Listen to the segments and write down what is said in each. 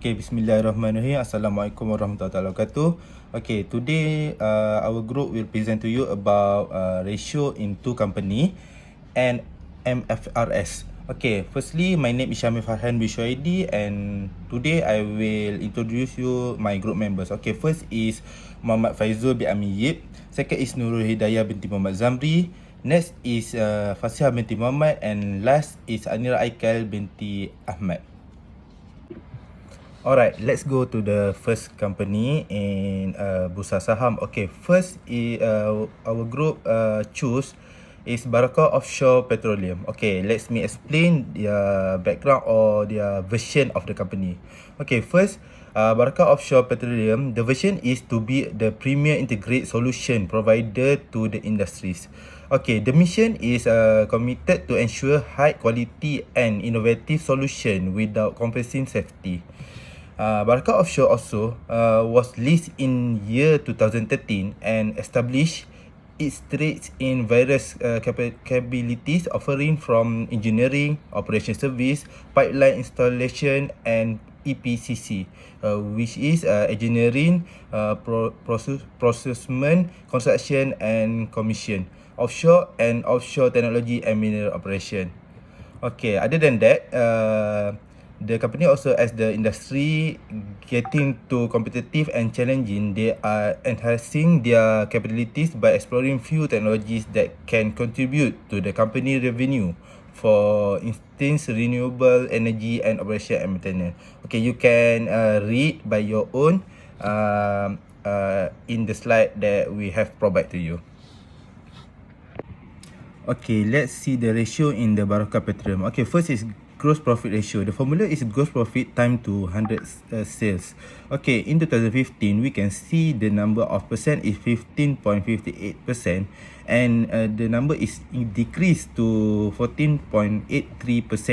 Okay, bismillahirrahmanirrahim. Assalamualaikum warahmatullahi wabarakatuh. Okay, today our group will present to you about ratio in two company and MFRS. Okay, firstly, my name is Syamil Farhan Bishuaidi and today I will introduce you my group members. Okay, first is Muhammad Faizul bin Ami Yip. Second is Nurul Hidayah binti Muhammad Zamri. Next is Fasihah binti Muhammad and last is Anira Aikal binti Ahmad. Alright, let's go to the first company in Bursa Saham. Okay, first our group choose is Barakah Offshore Petroleum. Okay, let me explain their background or their version of the company. Okay, first, Barakah Offshore Petroleum, the vision is to be the premier integrated solution provider to the industries. Okay, the mission is committed to ensure high quality and innovative solution without compromising safety. Barakah Offshore also was listed in year 2013 and established its strengths in various capabilities offering from engineering, operation service, pipeline installation and EPCC, which is engineering, procurement, construction and commission, offshore and offshore technology and mineral operation. Okay, other than that, the company also, as the industry getting too competitive and challenging, they are enhancing their capabilities by exploring few technologies that can contribute to the company revenue. For instance, renewable energy and operation and maintenance. Okay, you can read by your own in the slide that we have provided to you. Okay, let's see the ratio in the Barakah Petroleum. Okay, first is gross profit ratio. The formula is gross profit time to 100 sales. Okay, in 2015, we can see the number of percent is 15.58% and the number is decreased to 14.83%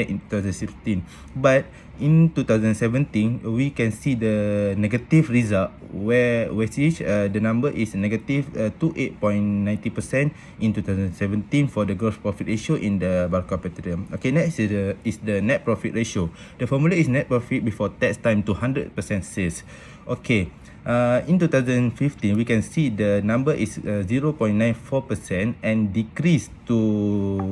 in 2016. But in 2017, we can see the negative result which is the number is negative 28.90% in 2017 for the gross profit ratio in the Barakah Petroleum. Okay, next is the net profit ratio. The formula is net profit before tax time to 100% sales. Okay, in 2015, we can see the number is 0.94% and decreased to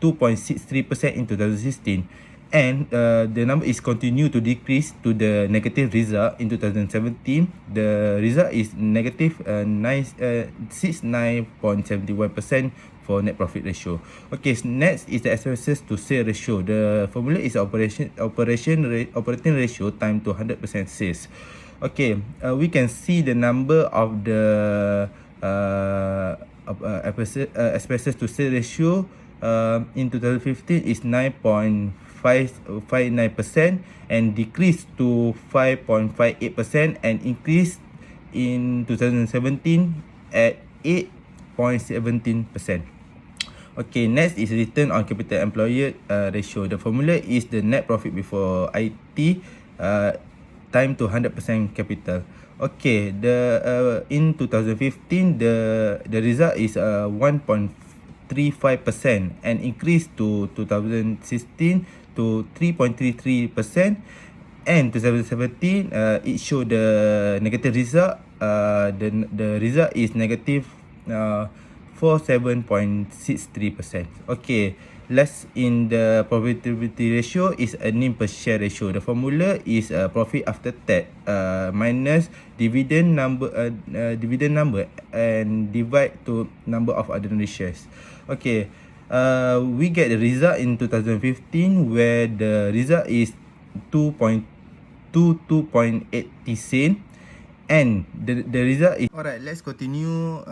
2.63% in 2016. And the number is continue to decrease to the negative result in 2017. The result is negative 69.71% for net profit ratio. Okay, next is the expenses to sales ratio. The formula is operating ratio time to 100% sales. Okay, we can see the number of the expenses to sales ratio in 2015 is 9.59% and decreased to 5.58% and increased in 2017 at 8.17%. Okay, next is return on capital employed ratio. The formula is the net profit before IT time to 100% capital. Okay, in 2015 the result is 1.35% and increased to 2016 to 3.33%, and 2017 it showed the negative result. The result is negative 47.63%. Okay, last in the profitability ratio is earning per share ratio. The formula is profit after tax minus dividend number and divide to number of ordinary shares. Okay, we get the result in 2015 where the result is 2.80 cent. And the result is... Alright, let's continue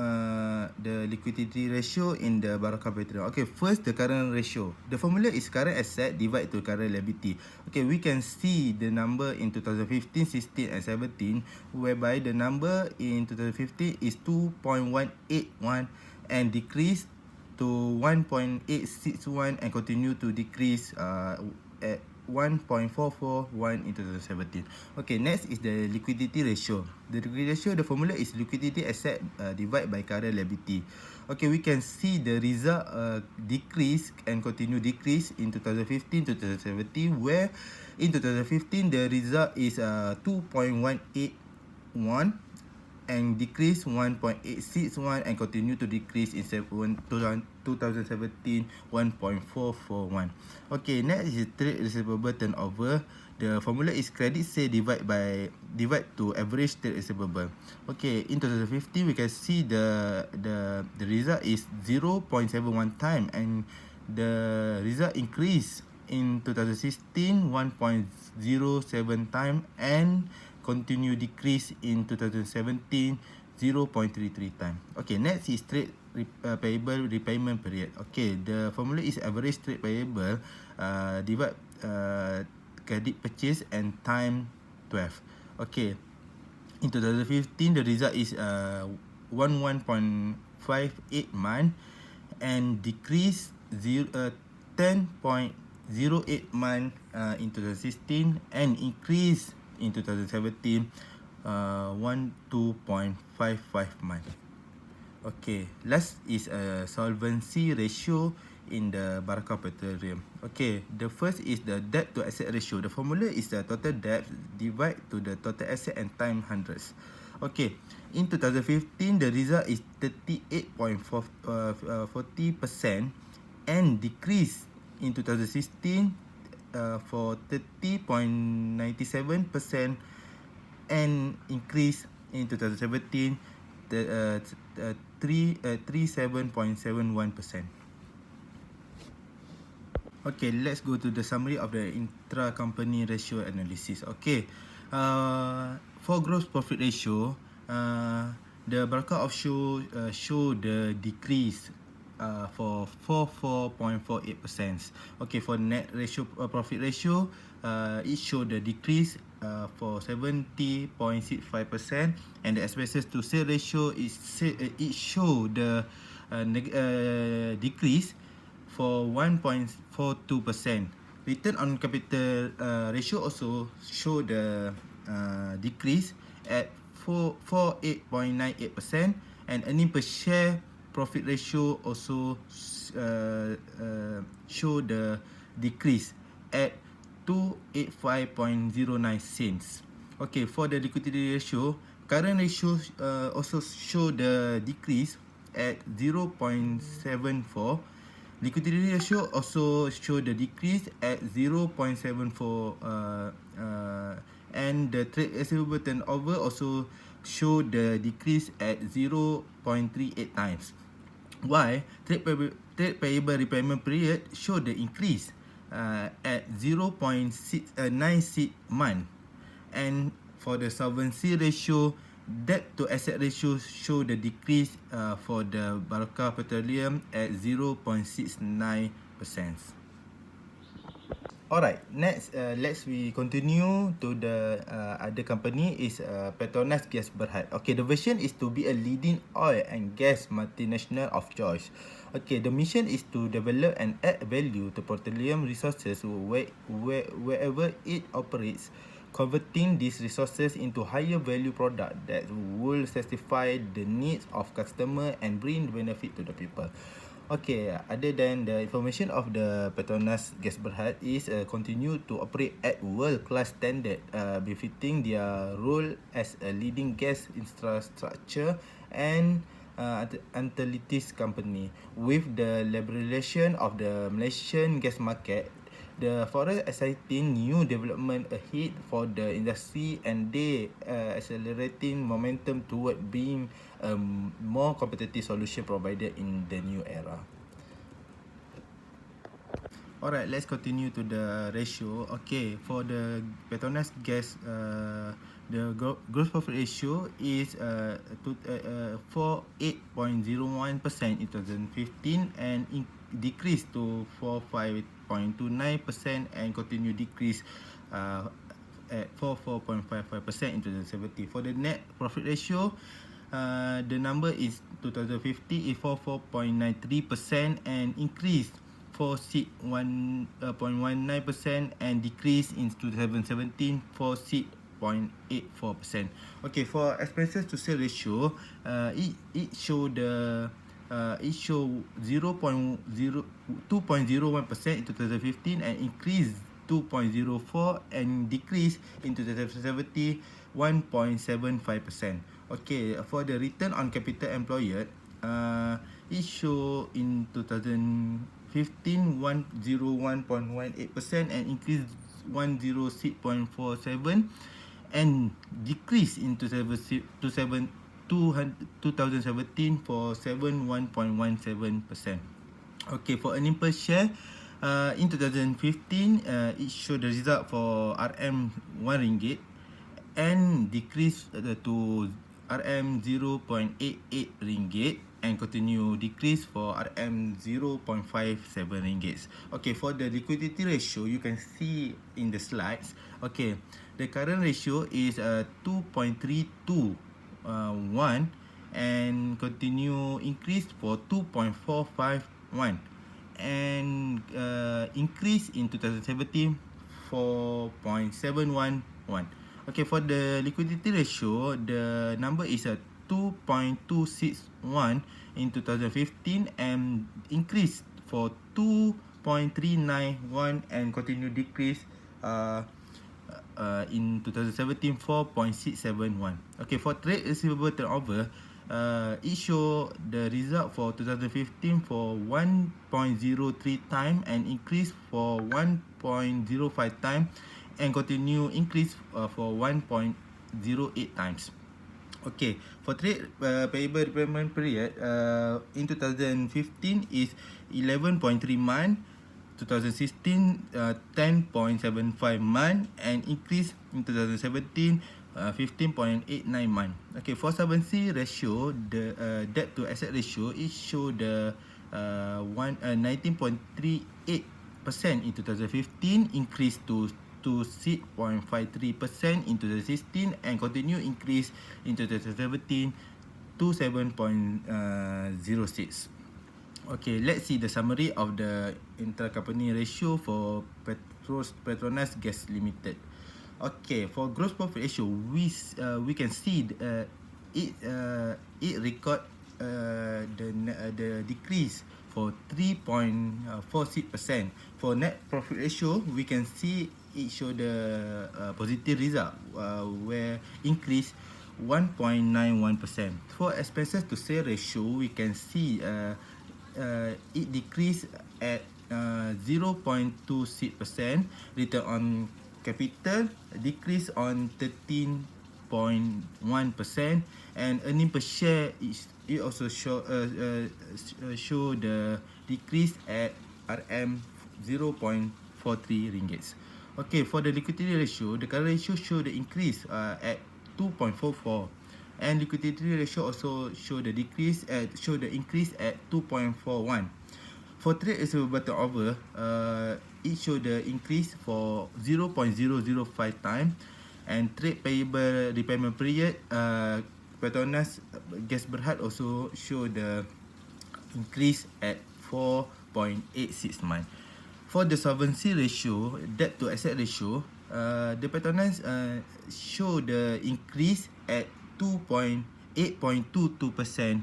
the liquidity ratio in the Barakah Petroleum. Okay, first the current ratio. The formula is current asset divided to current liability. Okay, we can see the number in 2015, 16 and 17, whereby the number in 2015 is 2.181 and decreased to 1.861 and continue to decrease at 1.441 in 2017. Okay, next is the liquidity ratio. The liquidity ratio, the formula is liquidity asset divided by current liability. Okay, we can see the result decrease and continue decrease in 2015 to 2017, where in 2015 the result is 2.181 and decrease 1.861 and continue to decrease in 2017 1.441. Okay, next is trade receivable turnover. The formula is credit sale divide to average trade receivable. Okay, in 2015 we can see the result is 0.71 time, and the result increase in 2016 1.07 time and continue decrease in 2017 0.33 time. Okay, next is trade payable repayment period. Okay, the formula is average trade payable divide credit purchase and time 12. Okay, in 2015 the result is 11.58 month and decrease 10.08 month in 2016 and increase in 2017 12.55 month. Okay, last is a solvency ratio in the Barakah Petroleum. Okay, the first is the debt to asset ratio. The formula is the total debt divide to the total asset and time hundreds. Okay, in 2015 the result is 38.40% and decrease in 2016 for 30.97% and increase in 2017 37.71%. Okay, let's go to the summary of the intra-company ratio analysis. Okay, for gross profit ratio, the Barakah Offshore show the decrease for 4.48%. Okay, for net ratio profit ratio, it show the decrease for 70.65%, and the expenses to sale ratio it show the decrease for 1.42%. Return on capital ratio also show the decrease at 48.98%, and earning per share profit ratio also show the decrease at 285.09 cents. Okay, for the liquidity ratio, current ratio also show the decrease at 0.74. Liquidity ratio also show the decrease at 0.74, and the trade receivable turnover also show the decrease at 0.38 times. Why? Trade payable repayment period show the increase at 0.96 month, and for the solvency ratio, debt to asset ratio show the decrease for the Barakah Petroleum at 0.69%. Alright, next let's we continue to the other company is Petronas Gas Berhad. Okay, the vision is to be a leading oil and gas multinational of choice. Okay, the mission is to develop and add value to petroleum resources wherever it operates, converting these resources into higher value product that will satisfy the needs of customer and bring benefit to the people. Okay, other than the information of the Petronas Gas Berhad is continue to operate at world-class standard, befitting their role as a leading gas infrastructure and utilities company. With the liberalization of the Malaysian gas market, the foreign exciting new development ahead for the industry, and they accelerating momentum toward being a more competitive solution provider in the new era. Alright, let's continue to the ratio. Okay, for the Petronas gas, the gross profit ratio is 48.01% in 2015 and decreased to 45.29% and continue decrease at 44.55% in 2017. For the net profit ratio, the number is 2050 is 44.93% and increased for seat 1.19% and decrease in 2017 for seat 0.84%. Okay, for expenses to sale ratio, it show the it show 2.01% in 2015 and increase 2.04 and decrease in 2017 1.75%. Okay, for the return on capital employed, it show in 2015 101.18% and increase 106.47 and decrease in 2017 for 71.17%. Okay, for earning per share, in 2015, it showed the result for RM RM1 and decrease to RM0.88 and continue decrease for RM0.57. Okay, for the liquidity ratio, you can see in the slides. Okay, the current ratio is 2.321 and continue increase for 2.451 and increase in 2017 4.711. Okay, for the liquidity ratio, the number is 2.261 in 2015 and increase for 2.391 and continue decrease in 2017 4.671. Okay, for trade receivable turnover, it show the result for 2015 for 1.03 time and increase for 1.05 time and continue increase for 1.08 times. Okay, for trade payable repayment period, in 2015 is 11.3 month, 2016 10.75 month and increase in 2017 15.89 month. Okay, for solvency ratio, the debt to asset ratio, it show the 19.38% in 2015 increase to 6.53% in 2016 and continue increase in 2017 to 7.06. Okay, let's see the summary of the intercompany ratio for Petronas Gas Limited. Okay, for gross profit ratio, we can see it record the decrease for 3.46%. For net profit ratio, we can see it show the positive result where increase 1.91%. For expenses to sale ratio, we can see it decreased at 0.26%. Return on capital decrease on 13.1%, and earning per share it also show the decrease at RM 0.43 ringgit. Okay, for the liquidity ratio, the current ratio show the increase at 2.44, and liquidity ratio also show the increase at 2.41. For trade receivable turnover, it show the increase for 0.005 time, and trade payable repayment period, Petronas Gas Berhad also show the increase at 4.86 month. For the solvency ratio, debt to asset ratio, the Petronas show the increase at 8.22%.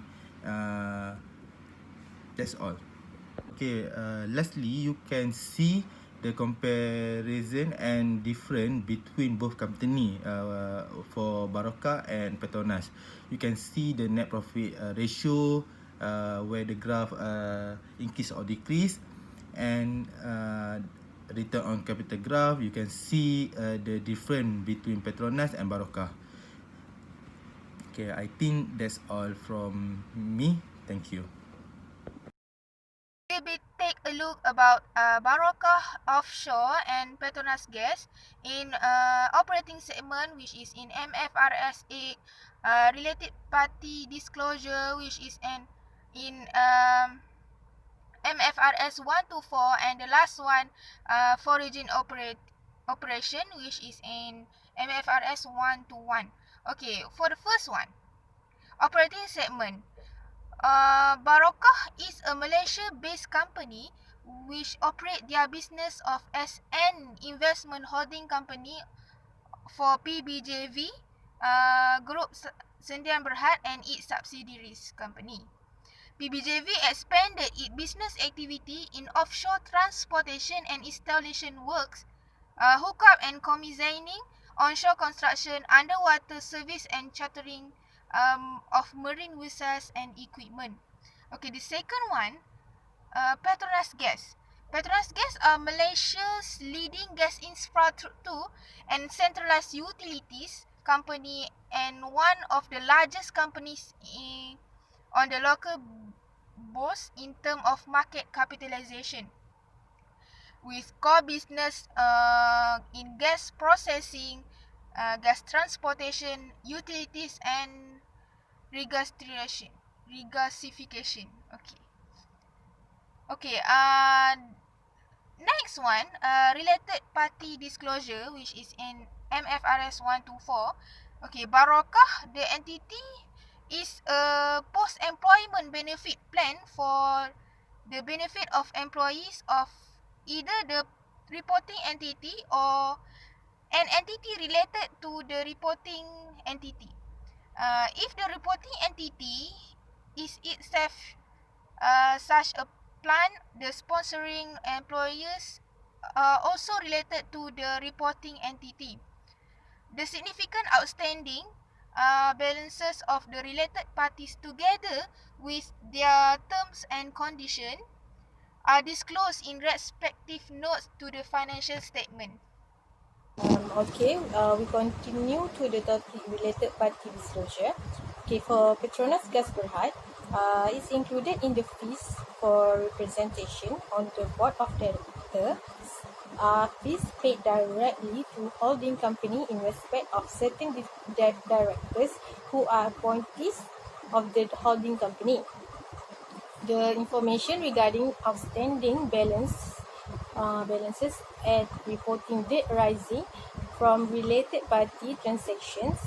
That's all. Okay, lastly, you can see the comparison and difference between both company for Baroka and Petronas. You can see the net profit ratio, where the graph increase or decrease, and return on capital graph. You can see the difference between Petronas and Baroka. Okay, I think that's all from me. Thank you. We take a look about Baroka Offshore and Petronas Gas in operating segment, which is in MFRS 8, related party disclosure, which is in MFRS 1 to 4, and the last one foreign operation, which is in MFRS 1 to 1. Okay, for the first one, operating segment. Baroka is a Malaysia-based company which operate their business of as an investment holding company for PBJV, Group Sendian Berhad and its subsidiaries company. PBJV expanded its business activity in offshore transportation and installation works, hookup and commissioning, onshore construction, underwater service and chartering of marine vessels and equipment. Okay, the second one, Petronas Gas. Petronas Gas are Malaysia's leading gas infrastructure and centralized utilities company and one of the largest companies on the local bourse in terms of market capitalization, with core business in gas processing, gas transportation, utilities, and regasification. Okay. Next one, related party disclosure, which is in MFRS 124. Okay, Barokah, the entity, is a post-employment benefit plan for the benefit of employees of either the reporting entity or an entity related to the reporting entity. If the reporting entity is itself such a plan, the sponsoring employers are also related to the reporting entity. The significant outstanding balances of the related parties together with their terms and conditions are disclosed in respective notes to the financial statement. We continue to the topic related party disclosure. Okay, for Petronas Gas Berhad, it's included in the fees for representation on the board of directors. Fees paid directly to holding company in respect of certain directors who are appointees of the holding company. The information regarding outstanding balances at reporting date arising from related party transactions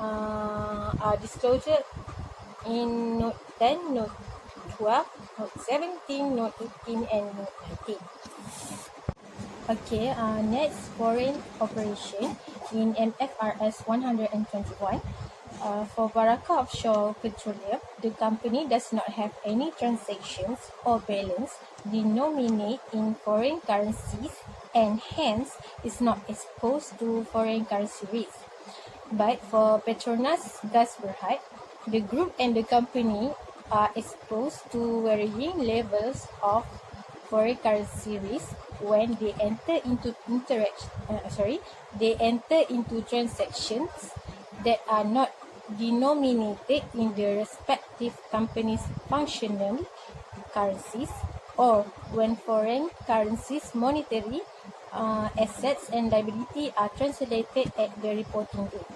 are disclosed in Note 10, Note 12, Note 17, Note 18, and Note 19. Okay, next, foreign operation in MFRS 121. For Baraka Offshore Petroleum, the company does not have any transactions or balance denominated in foreign currencies and hence is not exposed to foreign currency risk. But for Petronas Gas Berhad, the group and the company are exposed to varying levels of foreign currency risk when they enter into transactions that are not denominated in the respective company's functional currencies, or when foreign currencies monetary assets and liability are translated at the reporting date.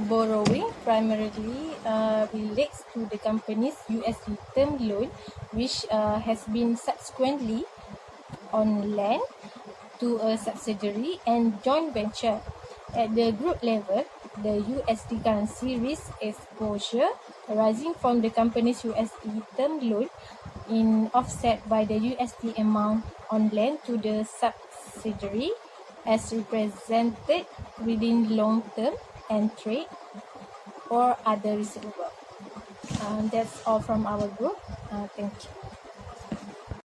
Borrowing primarily relates to the company's USD term loan, which has been subsequently on lend to a subsidiary and joint venture. At the group level, the USD currency risk exposure arising from the company's USD term loan is offset by the USD amount on lend to the subsidiary as represented within long-term and trade or other receivable. That's all from our group. Thank you.